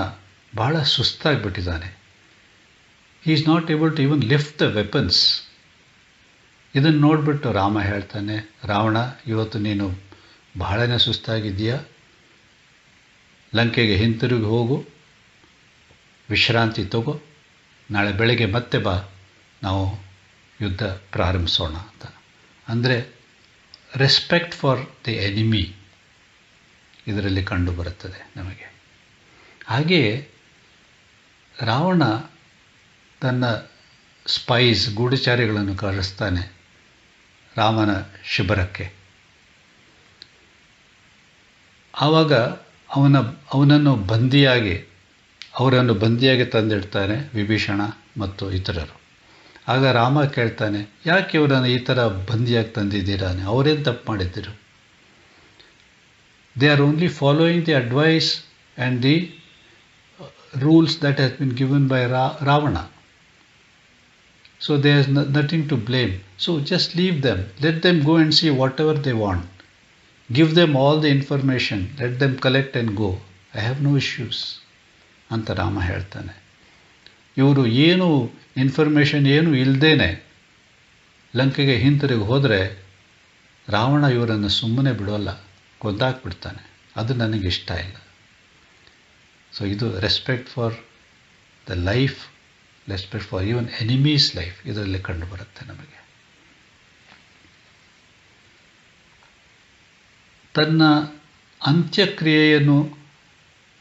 ಬಹಳ ಸುಸ್ತಾಗಿಬಿಟ್ಟಿದ್ದಾನೆ. He is not able to even lift the weapons. ಇದನ್ನು ನೋಡಿಬಿಟ್ಟು ರಾಮ ಹೇಳ್ತಾನೆ, ರಾವಣ ಇವತ್ತು ನೀನು ಬಹಳನೇ ಸುಸ್ತಾಗಿದ್ದೀಯಾ, ಲಂಕೆಗೆ ಹಿಂತಿರುಗಿ ಹೋಗು, ವಿಶ್ರಾಂತಿ ತಗೋ, ನಾಳೆ ಬೆಳಗ್ಗೆ ಮತ್ತೆ ಬಾ, ನಾವು ಯುದ್ಧ ಪ್ರಾರಂಭಿಸೋಣ ಅಂತ. ಅಂದರೆ ರೆಸ್ಪೆಕ್ಟ್ ಫಾರ್ ದಿ ಎನಿಮಿ ಇದರಲ್ಲಿ ಕಂಡು ಬರುತ್ತದೆ ನಮಗೆ. ಹಾಗೆಯೇ ರಾವಣ ತನ್ನ ಸ್ಪೈಸ್ ಗೂಢಚಾರಿಗಳನ್ನು ಕಳಿಸ್ತಾನೆ ರಾಮನ ಶಿಬಿರಕ್ಕೆ. ಆವಾಗ ಅವರನ್ನು ಬಂದಿಯಾಗಿ ತಂದಿಡ್ತಾನೆ ವಿಭೀಷಣ ಮತ್ತು ಇತರರು. ಆಗ ರಾಮ ಕೇಳ್ತಾನೆ, ಯಾಕೆ ಇವರನ್ನು ಈ ಥರ ಬಂದಿಯಾಗಿ ತಂದಿದ್ದೀರಾನೆ, ಅವರೇನು ತಪ್ಪು ಮಾಡಿದ್ದರು? They are only following the advice and the rules that has been given by Ravana. So there is nothing to blame. So just leave them. Let them go and see whatever they want. Give them all the information. Let them collect and go. I have no issues. ಅಂತ ರಾಮ ಹೇಳ್ತಾನೆ. ಇವರು ಏನು ಇನ್ಫಾರ್ಮೇಷನ್ ಏನು ಇಲ್ಲದೇನೆ ಲಂಕೆಗೆ ಹಿಂತಿರುಗಿ ಹೋದರೆ ರಾವಣ ಇವರನ್ನು ಸುಮ್ಮನೆ ಬಿಡೋಲ್ಲ, ಕೊಂದಾಕ್ಬಿಡ್ತಾನೆ. ಅದು ನನಗೆ ಇಷ್ಟ ಇಲ್ಲ. ಸೊ ಇದು respect for the life, respect for even enemies life ಇದರಲ್ಲಿ ಕಂಡುಬರುತ್ತೆ ನಮಗೆ. ತನ್ನ ಅಂತ್ಯಕ್ರಿಯೆಯನ್ನು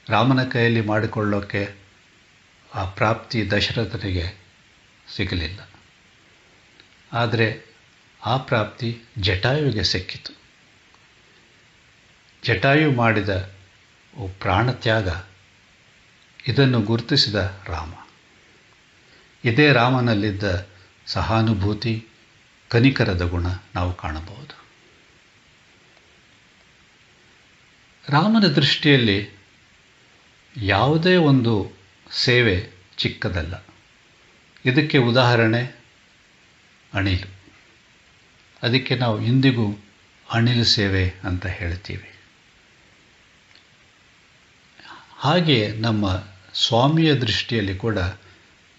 ರಾಮನ ಕೈಯಲ್ಲಿ ಮಾಡಿಕೊಳ್ಳೋಕ್ಕೆ ಆ ಪ್ರಾಪ್ತಿ ದಶರಥನಿಗೆ ಸಿಗಲಿಲ್ಲ. ಆದರೆ ಆ ಪ್ರಾಪ್ತಿ ಜಟಾಯುವಿಗೆ ಸಿಕ್ಕಿತು. ಜಟಾಯು ಮಾಡಿದ ಪ್ರಾಣತ್ಯಾಗ ಇದನ್ನು ಗುರುತಿಸಿದ ರಾಮ. ಇದೇ ರಾಮನಲ್ಲಿದ್ದ ಸಹಾನುಭೂತಿ, ಕನಿಕರದ ಗುಣ ನಾವು ಕಾಣಬಹುದು. ರಾಮನ ದೃಷ್ಟಿಯಲ್ಲಿ ಯಾವುದೇ ಒಂದು ಸೇವೆ ಚಿಕ್ಕದಲ್ಲ. ಇದಕ್ಕೆ ಉದಾಹರಣೆ ಅಣಿಲು. ಅದಕ್ಕೆ ನಾವು ಇಂದಿಗೂ ಅಣಿಲು ಸೇವೆ ಅಂತ ಹೇಳ್ತೀವಿ. ಹಾಗೆ ನಮ್ಮ ಸ್ವಾಮಿಯ ದೃಷ್ಟಿಯಲ್ಲಿ ಕೂಡ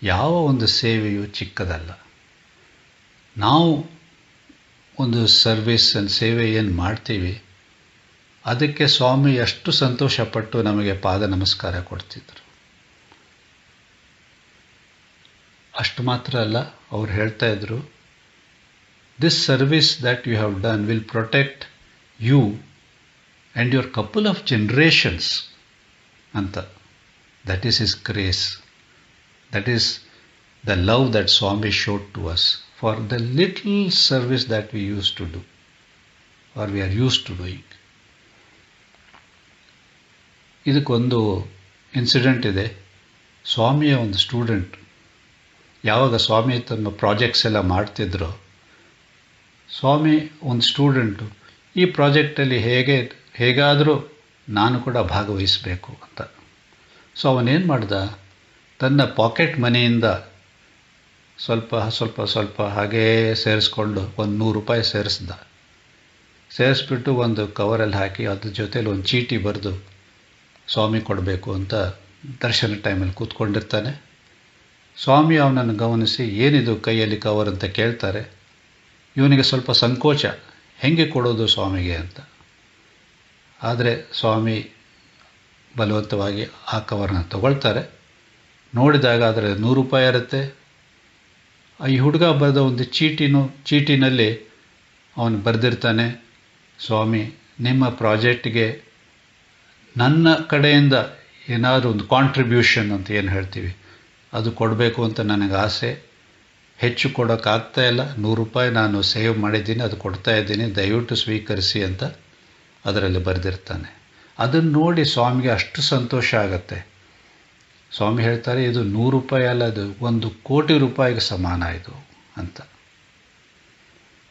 ಯಾವ ಒಂದು ಸೇವೆಯೂ ಚಿಕ್ಕದಲ್ಲ. ನಾವು ಒಂದು ಸರ್ವಿಸ್ ಸೇವೆ ಏನು ಮಾಡ್ತೀವಿ ಅದಕ್ಕೆ ಸ್ವಾಮಿ ಎಷ್ಟು ಸಂತೋಷಪಟ್ಟು ನಮಗೆ ಪಾದ ನಮಸ್ಕಾರ ಕೊಡ್ತಿದ್ರು. ಅಷ್ಟು ಮಾತ್ರ ಅಲ್ಲ, ಅವ್ರು ಹೇಳ್ತಾ ಇದ್ರು, this service that you have done will protect you and your couple of generations ಅಂತ. That is his grace. That is the love that Swami showed to us for the little service that we use to do or we are use to doing. ಇದಕ್ಕೊಂದು ಇನ್ಸಿಡೆಂಟ್ ಇದೆ. ಸ್ವಾಮಿಯ ಒಂದು ಸ್ಟೂಡೆಂಟ್ ಯಾವಾಗ ಸ್ವಾಮಿ ತಮ್ಮ ಪ್ರಾಜೆಕ್ಟ್ಸ್ ಎಲ್ಲ ಮಾಡ್ತಿದ್ರು, ಸ್ವಾಮಿ ಒಂದು ಸ್ಟೂಡೆಂಟು ಈ ಪ್ರಾಜೆಕ್ಟಲ್ಲಿ ಹೇಗಾದರೂ ನಾನು ಕೂಡ ಭಾಗವಹಿಸಬೇಕು ಅಂತ. ಸೊ ಅವನೇನು ಮಾಡ್ದ, ತನ್ನ ಪಾಕೆಟ್ ಮನಿಯಿಂದ ಸ್ವಲ್ಪ ಹಾಗೇ ಸೇರಿಸ್ಕೊಂಡು ಒಂದು 100 ರೂಪಾಯಿ ಸೇರಿಸ್ಬಿಟ್ಟು ಒಂದು ಕವರಲ್ಲಿ ಹಾಕಿ ಅದ್ರ ಜೊತೇಲಿ ಒಂದು ಚೀಟಿ ಬರೆದು ಸ್ವಾಮಿ ಕೊಡಬೇಕು ಅಂತ ದರ್ಶನ ಟೈಮಲ್ಲಿ ಕೂತ್ಕೊಂಡಿರ್ತಾನೆ. ಸ್ವಾಮಿ ಅವನನ್ನು ಗಮನಿಸಿ ಏನಿದು ಕೈಯಲ್ಲಿ ಕವರ್ ಅಂತ ಕೇಳ್ತಾರೆ. ಇವನಿಗೆ ಸ್ವಲ್ಪ ಸಂಕೋಚ, ಹೆಂಗೆ ಕೊಡೋದು ಸ್ವಾಮಿಗೆ ಅಂತ. ಆದರೆ ಸ್ವಾಮಿ ಬಲವಂತವಾಗಿ ಆ ಕವರನ್ನ ತಗೊಳ್ತಾರೆ. ನೋಡಿದಾಗ ಅದರ 100 ರೂಪಾಯಿ ಇರುತ್ತೆ. ಈ ಹುಡುಗ ಬರೆದ ಒಂದು ಚೀಟಿನಲ್ಲಿ ಅವನು ಬರೆದಿರ್ತಾನೆ, ಸ್ವಾಮಿ ನಿಮ್ಮ ಪ್ರಾಜೆಕ್ಟ್ಗೆ ನನ್ನ ಕಡೆಯಿಂದ ಏನಾದರೂ ಒಂದು ಕಾಂಟ್ರಿಬ್ಯೂಷನ್ ಅಂತ ಏನು ಹೇಳ್ತೀವಿ ಅದು ಕೊಡಬೇಕು ಅಂತ ನನಗೆ ಆಸೆ. ಹೆಚ್ಚು ಕೊಡೋಕ್ಕಾಗ್ತಾ ಇಲ್ಲ, 100 ರೂಪಾಯಿ ನಾನು ಸೇವ್ ಮಾಡಿದ್ದೀನಿ, ಅದು ಕೊಡ್ತಾ ಇದ್ದೀನಿ, ದಯವಿಟ್ಟು ಸ್ವೀಕರಿಸಿ ಅಂತ ಅದರಲ್ಲಿ ಬರೆದಿರ್ತಾನೆ. ಅದನ್ನು ನೋಡಿ ಸ್ವಾಮಿಗೆ ಅಷ್ಟು ಸಂತೋಷ ಆಗತ್ತೆ. ಸ್ವಾಮಿ ಹೇಳ್ತಾರೆ, ಇದು 100 ರೂಪಾಯಿ ಅಲ್ಲ, ಅದು 1 ಕೋಟಿ ರೂಪಾಯಿಗೆ ಸಮಾನ ಇದು ಅಂತ.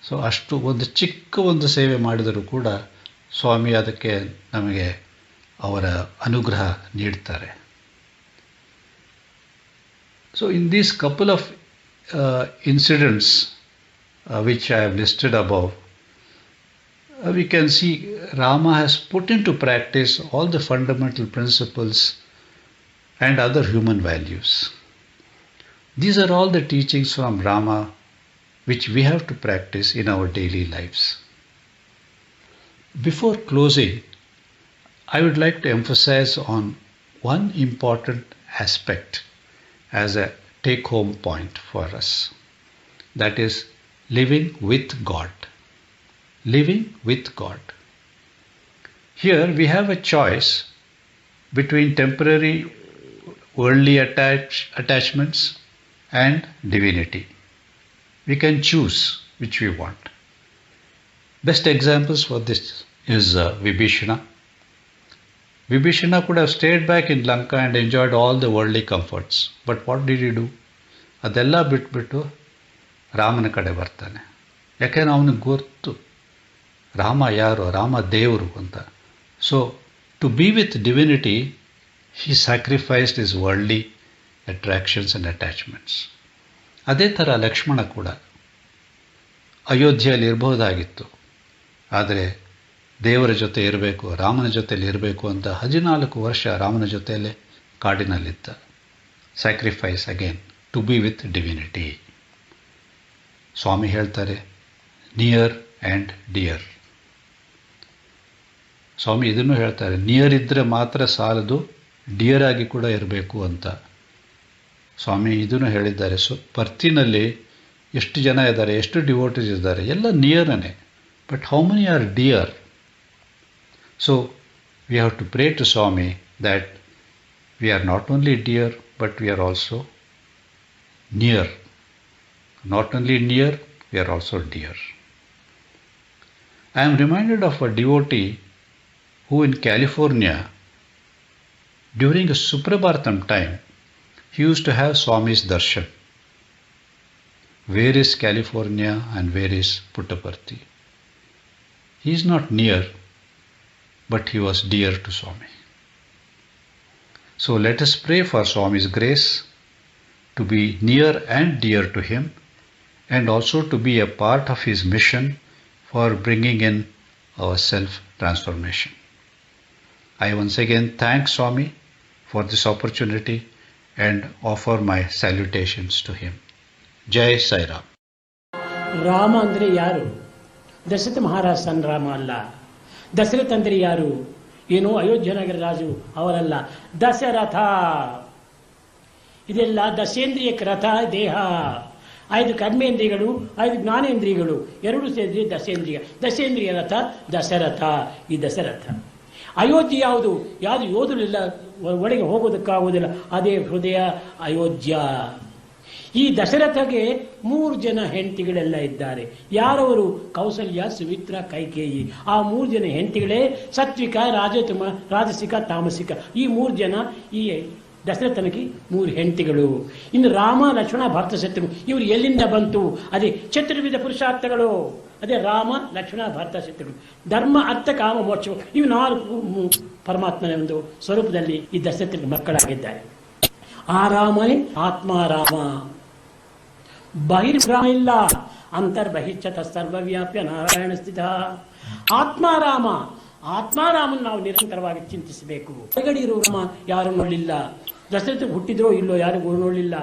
ಸೊ ಅಷ್ಟು ಒಂದು ಚಿಕ್ಕ ಒಂದು ಸೇವೆ ಮಾಡಿದರೂ ಕೂಡ ಸ್ವಾಮಿ ಅದಕ್ಕೆ ನಮಗೆ ಅವರ ಅನುಗ್ರಹ ನೀಡ್ತಾರೆ. So in these couple of incidents which I have listed above, we can see Rama has put into practice all the fundamental principles and other human values. These are all the teachings from Rama which we have to practice in our daily lives. Before closing, I would like to emphasize on one important aspect as a take-home point for us. That is living with God. Living with God. Here we have a choice between temporary worldly attachments and divinity. We can choose which we want. Best examples for this is Vibhishana. Vibhishana could have stayed back in Lanka and enjoyed all the worldly comforts. But what did he do? ಅದೆಲ್ಲ ಬಿಟ್ಬಿಟ್ಟು ರಾಮನ ಕಡೆ ಬರ್ತಾನೆ. ಯಾಕೆಂದರೆ ಅವನಿಗೆ ಗೊತ್ತು ರಾಮ ಯಾರು, ರಾಮ ದೇವರು ಅಂತ. So to be with divinity he sacrificed his worldly attractions and attachments. ಅದೇ ಥರ ಲಕ್ಷ್ಮಣ ಕೂಡ ಅಯೋಧ್ಯೆಯಲ್ಲಿ ಇರಬಹುದಾಗಿತ್ತು, ಆದರೆ ದೇವರ ಜೊತೆ ಇರಬೇಕು, ರಾಮನ ಜೊತೆಯಲ್ಲಿ ಇರಬೇಕು ಅಂತ 14 ವರ್ಷ ರಾಮನ ಜೊತೆಯಲ್ಲೇ ಕಾಡಿನಲ್ಲಿದ್ದ. Sacrifice again to be with divinity. Swami ಹೇಳ್ತಾರೆ ನಿಯರ್ ಆ್ಯಂಡ್ ಡಿಯರ್. ಸ್ವಾಮಿ ಇದನ್ನು ಹೇಳ್ತಾರೆ, ನಿಯರ್ ಇದ್ದರೆ ಮಾತ್ರ ಸಾಲದು, ಡಿಯರ್ ಆಗಿ ಕೂಡ ಇರಬೇಕು ಅಂತ. ಸ್ವಾಮಿ ಇದನ್ನು ಹೇಳಿದ್ದಾರೆ. ಪರ್ತಿನಲ್ಲಿ ಎಷ್ಟು ಜನ ಇದ್ದಾರೆ, ಎಷ್ಟು ಡಿವೋಟೀಸ್ ಇದ್ದಾರೆ, ಎಲ್ಲ ನಿಯರನೇ. But how many are dear? So we have to pray to Swami that we are not only dear but we are also near. Not only near, we are also dear. I am reminded of a devotee who in California, during a Suprabhartam time, he used to have Swami's darshan. Where is California and where is Puttaparthi? He is not near, but he was dear to Swami. So let us pray for Swami's grace to be near and dear to him, and also to be a part of his mission for bringing in our self-transformation. I once again thank Swami for this opportunity and offer my salutations to him. Jai Sai Ram. Rama ಅಂದರೆ ಯಾರು? ದಶರಥ ಮಹಾರಾಜ ಸಣ್ಣ ರಾಮ ಅಲ್ಲ. ದಶರಥ ಅಂದರೆ ಯಾರು? ಏನೋ ಅಯೋಧ್ಯ ನಗರ ರಾಜು ಅವರಲ್ಲ. ದಶರಥ. ಇದೆಲ್ಲ ದಶೇಂದ್ರಿಯಕ್ಕೆ ರಥ ದೇಹ. 5 ಕರ್ಮೇಂದ್ರಿಯಗಳು, 5 ಜ್ಞಾನೇಂದ್ರಿಯಗಳು, 2 ಸೇರಿದ್ರೆ ದಶೇಂದ್ರಿಯ. ದಶೇಂದ್ರಿಯ ರಥ ದಶರಥ. ಈ ದಶರಥ. ಅಯೋಧ್ಯೆ ಯಾವುದು? ಯಾವುದು ಯೋಧರಿಲ್ಲ, ಒಳಗೆ ಹೋಗೋದಕ್ಕಾಗುವುದಿಲ್ಲ, ಅದೇ ಹೃದಯ ಅಯೋಧ್ಯ. ಈ ದಶರಥಗೆ 3 ಜನ ಹೆಂಡತಿಗಳೆಲ್ಲ ಇದ್ದಾರೆ. ಯಾರವರು? ಕೌಸಲ್ಯ, ಸುಮಿತ್ರ, ಕೈಕೇಯಿ. ಆ 3 ಜನ ಹೆಂಡತಿಗಳೇ ಸಾತ್ವಿಕ, ರಾಜತಮ, ರಾಜಸಿಕ, ತಾಮಸಿಕ. ಈ 3 ಜನ ಈ ದಶರಥನಿಗೆ 3 ಹೆಂಡತಿಗಳು. ಇನ್ನು ರಾಮ, ಲಕ್ಷ್ಮಣ, ಭರತ, ಶತ್ರು ಇವರು ಎಲ್ಲಿಂದ ಬಂತು? ಅದೇ ಚತುರ್ವಿಧ ಪುರುಷಾರ್ಥಗಳು. ಅದೇ ರಾಮ, ಲಕ್ಷ್ಮಣ, ಭರತ, ಶತ್ರುಗಳು. ಧರ್ಮ, ಅರ್ಥ, ಕಾಮ, ಮೋಕ್ಷ. ಇವು 4 ಪರಮಾತ್ಮನ ಒಂದು ಸ್ವರೂಪದಲ್ಲಿ ಈ ದಶರಥನಿಗೆ ಮಕ್ಕಳಾಗಿದ್ದಾರೆ. ಆ ರಾಮನೇ ಆತ್ಮಾರಾಮ. ಬಹಿರ್ಭ್ರಾಮ ಇಲ್ಲ, ಅಂತರ್ಬಹಿಶ್ಚತ ಸರ್ವವ್ಯಾಪ್ಯ ನಾರಾಯಣ ಸ್ಥಿತ. ಆತ್ಮಾರಾಮ. ಆತ್ಮಾರಾಮನ್ನು ನಾವು ನಿರಂತರವಾಗಿ ಚಿಂತಿಸಬೇಕು. ಹೊರಗಡೆ ಇರುವ ರಾಮ ಯಾರು ನೋಡಲಿಲ್ಲ. ದಶರಥ ಹುಟ್ಟಿದ್ರೋ ಇಲ್ಲೋ ಯಾರಿಗೂ ನೋಡಲಿಲ್ಲ.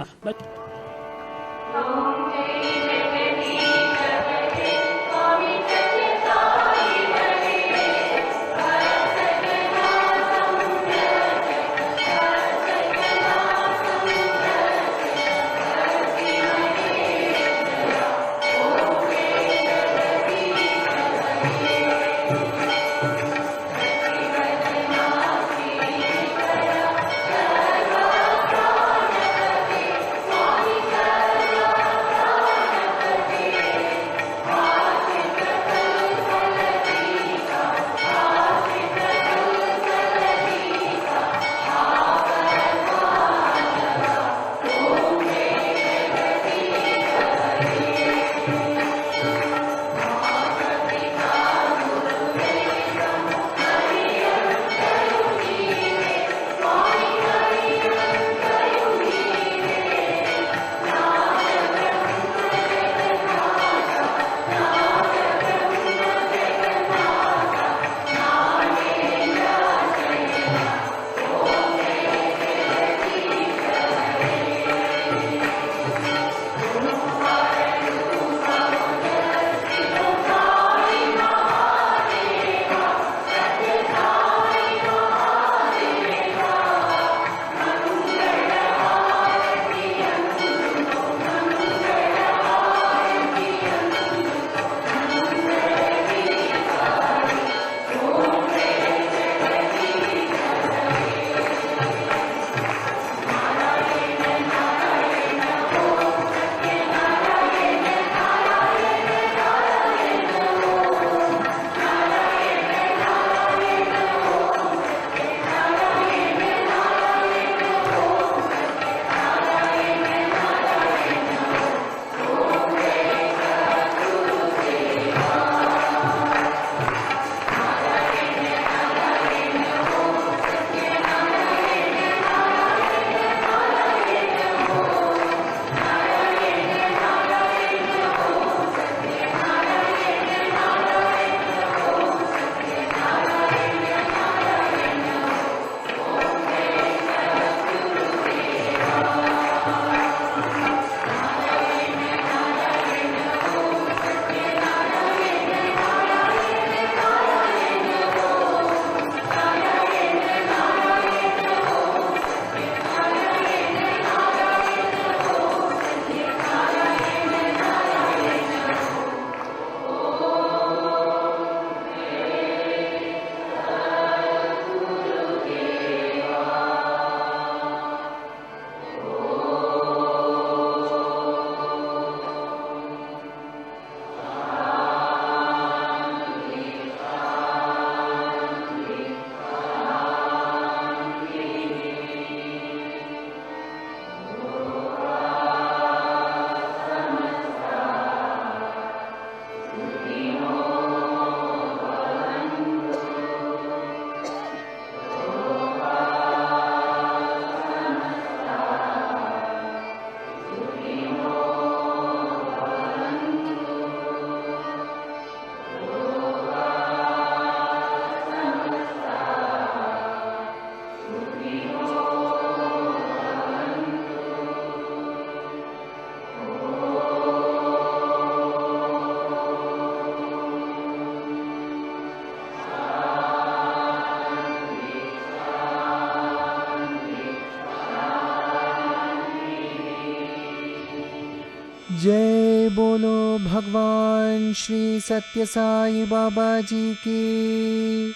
जय बोलो भगवान श्री सत्य साई बाबा जी की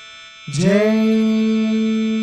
जय।